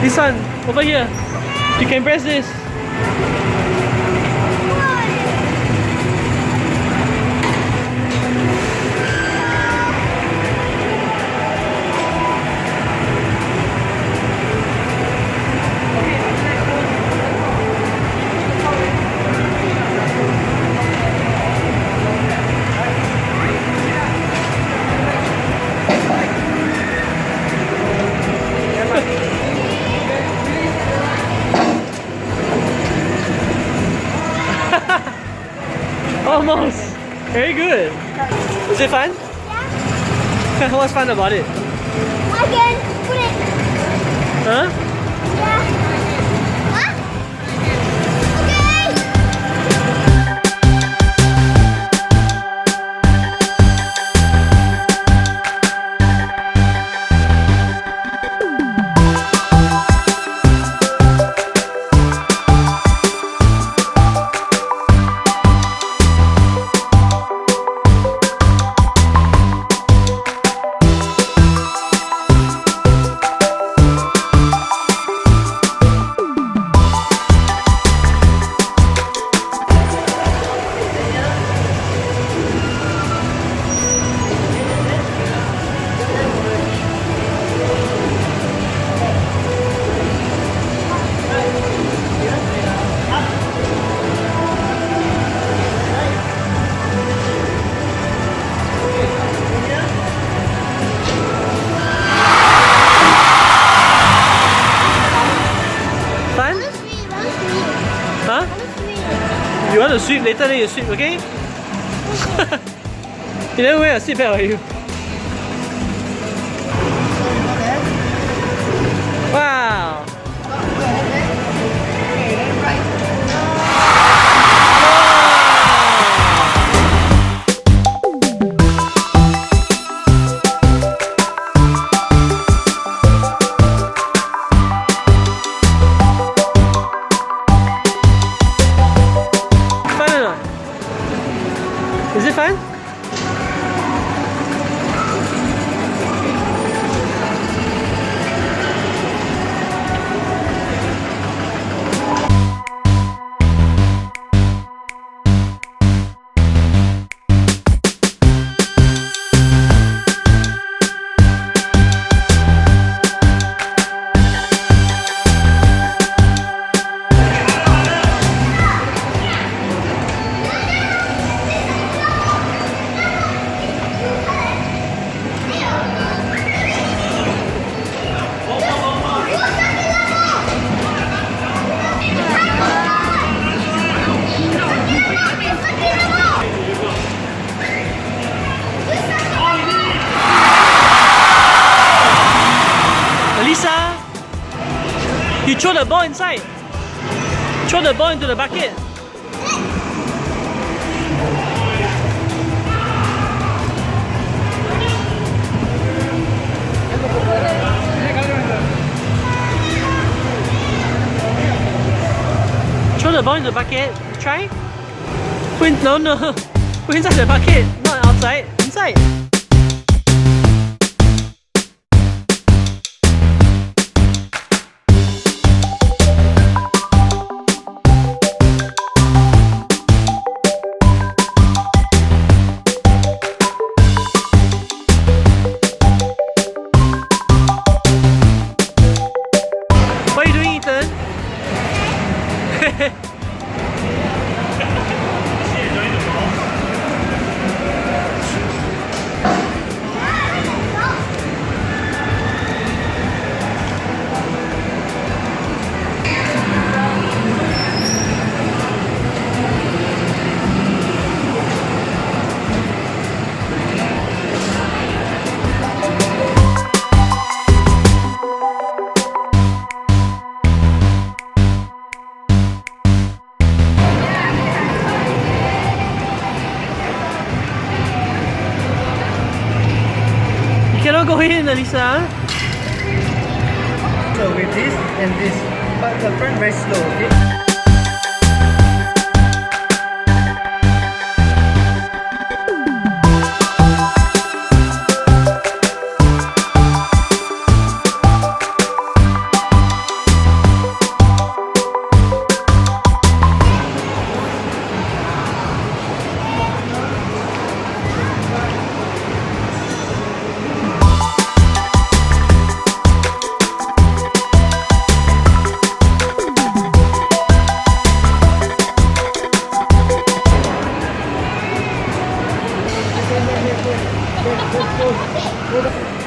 This one, over here. You can press this. Almost. Very good. Was it fun? Yeah. What's fun about it? I can put it. Huh? Yeah. Huh? Huh? You want to sweep later, then you sweep, okay? You never wear a seatbelt, are you? Wow! Is it fun? Lisa, you throw the ball inside. Throw the ball into the bucket. Throw the ball into the bucket. Try. No. Put inside the bucket, not outside. Inside. What are you doing, Ethan? You cannot go in, Alisa. So with this and this, but the front very slow, okay? Go, go, go, go, go.